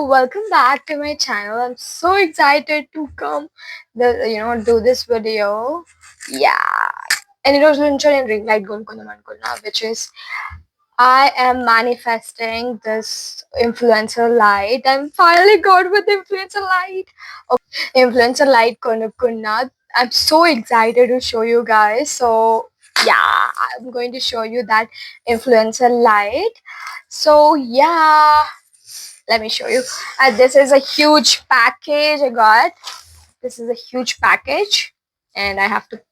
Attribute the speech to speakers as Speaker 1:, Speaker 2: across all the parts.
Speaker 1: welcome back to my channel. I'm so excited to come do this video. Yeah. And it was in ring light which is I am manifesting this influencer light. I'm finally got with influencer light. Influencer light konukunna. I'm so excited to show you guys. So yeah, I'm going to show you that influencer light. So yeah, let me show you. This is a huge package I got. This is a huge package and I have to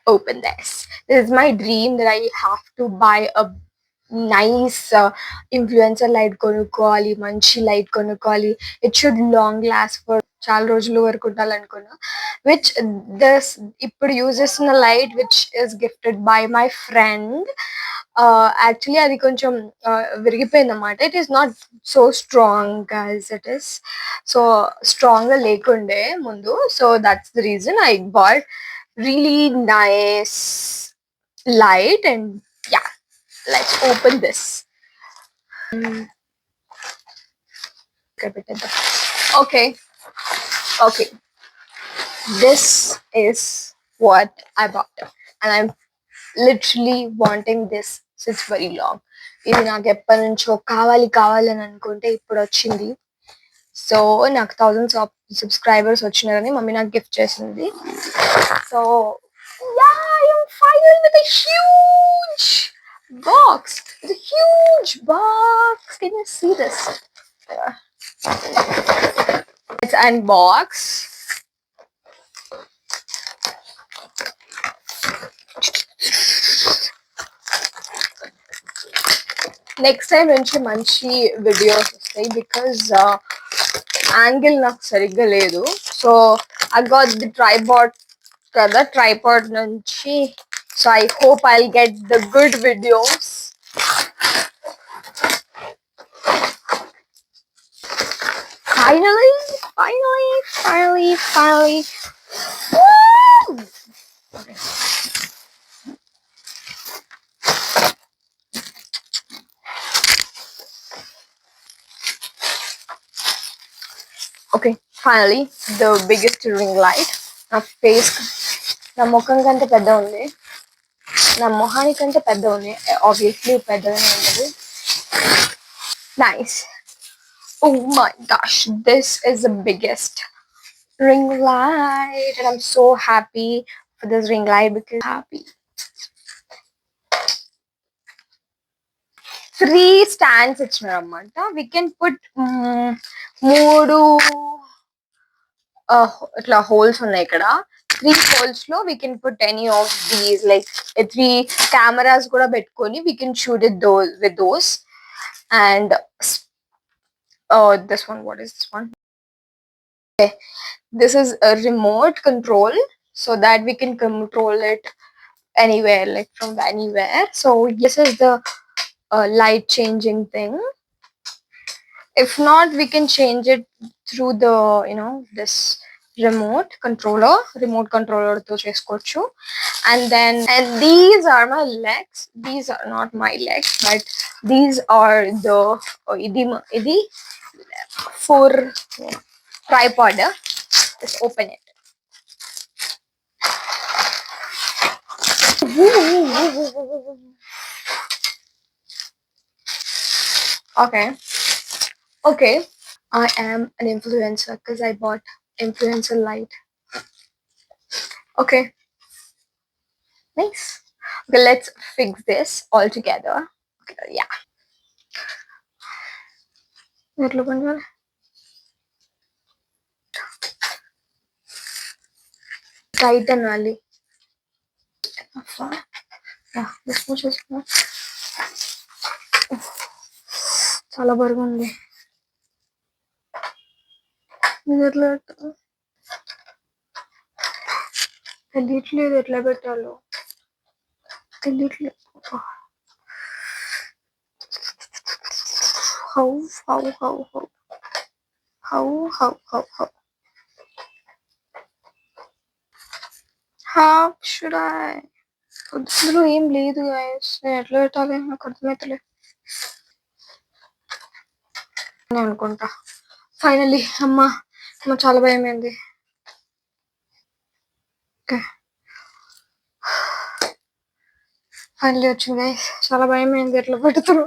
Speaker 1: open this. This is my dream that I have to buy a nice influencer light కొనుక్కోవాలి మంచి light కొనుక్కోవాలి. It should long last for చాలా రోజులు వరకు ఉండాలనుకున్నా, which this ఇప్పుడు use చేస్తున్న light which is gifted by my friend. Actually అది కొంచెం విరిగిపోయింది అన్నమాట. It is not so strong as it is, so strong గా లేకుండే ముందు, so that's the reason I bought really nice light. And yeah, let's open this. Okay, okay, this is what I bought and I'm literally wanting this since very long. ఇది నాకు ఎప్పటి నుంచో కావాలి కావాలి అని అనుకుంటే ఇప్పుడు వచ్చింది. సో నాకు 1000 subscribers వచ్చినారని మమ్మీ నాకు గిఫ్ట్ చేసింది. So yeah, I am finally with a huge box. It's a huge box. Can you see this? Let's unbox. Next time నుంచి మంచి videos వస్తాయి because angle నాకు సరిగ్గా లేదు. So I got the tripod కదా, tripod నుంచి. So I hope I'll get the good videos. Finally. Woo! Okay. Okay, finally the biggest ring light. నా face నా ముఖం కంటే పెద్ద ఉంది, నా మొహాని కంటే పెద్ద ఉంది. ఆబ్వియస్లీ పెద్దగానే ఉంటుంది. Nice. Oh my gosh, this is the biggest ring light and I'm so happy for this ring light because I'm happy. 3 stands ఇచ్చినారన్నమాట. We can put మూడు ఇట్లా హోల్స్ ఉన్నాయి ఇక్కడ. 3 holes లో we can put any of these, like 3 cameras కూడా పెట్టుకొని we can shoot it with those. And this one, what is this one? Okay, this is a remote control so that we can control it anywhere, like from anywhere. So this is the light changing thing. If not, we can change it through the this remote controller to cheskochu. And these are my legs. These are not my legs, but these are the idi for tripod. Let's open it. Okay, I am an influencer because I bought influencer light. Okay, nice. Okay, let's fix this all together. Okay, yeah. Tighten only. Yeah, this much is enough. చాలా బరువు ఉంది. తెలియట్లేదు ఎట్లా పెట్టాలో. తెలియట్లేదు. How should I? ఇందులో ఏం లేదు గైస్, నేను ఎట్లా పెట్టాలి నాకు అర్థమవుతలేదు. అని అనుకుంటా. ఫైనలీ అమ్మ అమ్మ చాలా భయమైంది. ఓకే, ఫైనలీ వచ్చింది గైస్. చాలా భయమైంది ఎట్లా పెడతారు.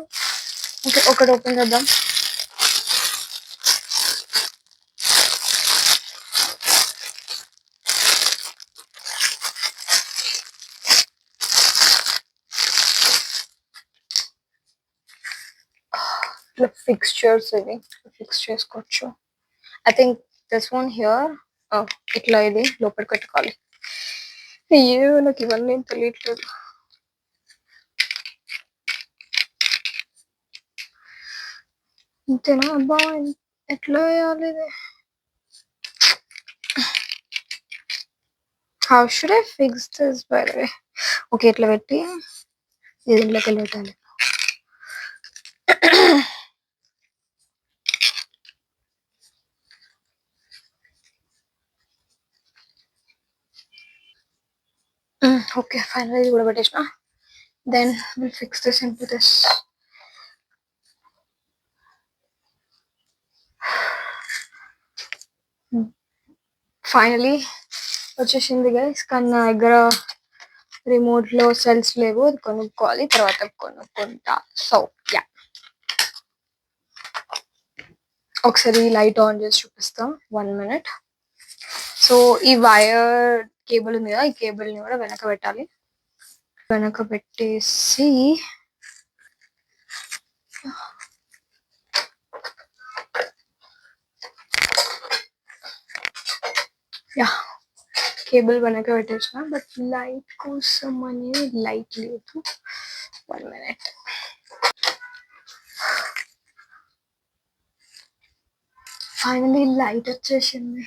Speaker 1: ఓకే, ఒకటి ఓపెన్ చేద్దాం. ఇట్లా ఫిక్స్చర్స్ ఇవి ఫిక్స్ చేసుకోవచ్చు. I think this one here ఇట్లా ఇది లోపలికి పెట్టుకోవాలి. అయ్యో నాకు ఇవన్నీ తెలియట్లేదు. ఇంతేనా? అబ్బా ఎట్లా వేయాలి ఇది? How should I fix this by the way? Okay, ఇట్లా పెట్టి దీంట్లోకి వెళ్ళి పెట్టాలి. ఓకే, ఫైనల్ ఇది కూడా పెట్టేసిన. Then will fix this into this. Finally వచ్చేసింది గైస్. కానీ నా దగ్గర రిమోట్లో సెల్స్ లేవు, అది కొనుక్కోవాలి, తర్వాత కొనుక్కుంటా. సో యా, ఒకసారి లైట్ ఆన్ చేసి చూపిస్తాం. 1 minute. సో ఈ వైర్ కేబుల్ ఉంది కదా, ఈ కేబుల్ని కూడా వెనక పెట్టాలి. వెనక పెట్టేసి యా, కేబుల్ వెనక పెట్టేసిన. బట్ లైట్ కోసం అని లైట్ లేదు. 1 minute. ఫైనలీ లైట్ వచ్చేసింది.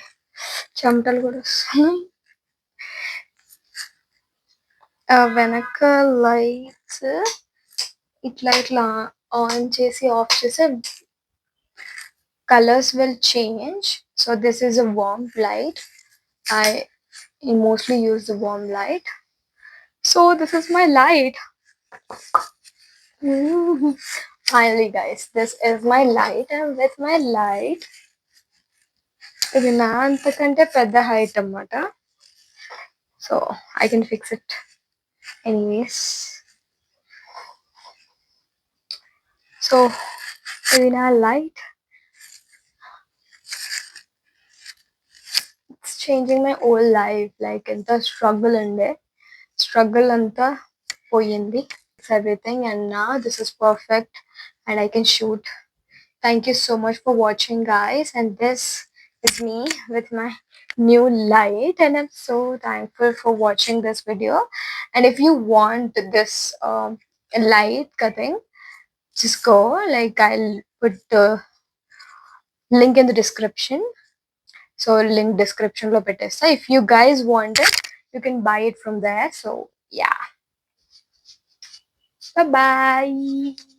Speaker 1: చెమటలు కూడా వస్తున్నాయి. వెనక లైట్స్ ఇట్లా ఇట్లా ఆన్ చేసి ఆఫ్ చేస్తే colors will change. So this is a warm light. I mostly use the warm light. So this is my light. Finally guys, this is my light, and with my light ఇది నా అంతకంటే పెద్ద height అన్నమాట. So I can fix it anyways. So ఇది నా light. It's changing my whole life. Like ఎంత struggle ఉండే, struggle అంతా పోయింది. It's everything, and now this is perfect and I can shoot. Thank you so much for watching guys, and this is me with my new light, and I'm so thankful for watching this video. And if you want this light cutting, just go, like I'll put the link in the description. So link description lo pettesta. If you guys want it, you can buy it from there. So yeah, bye bye.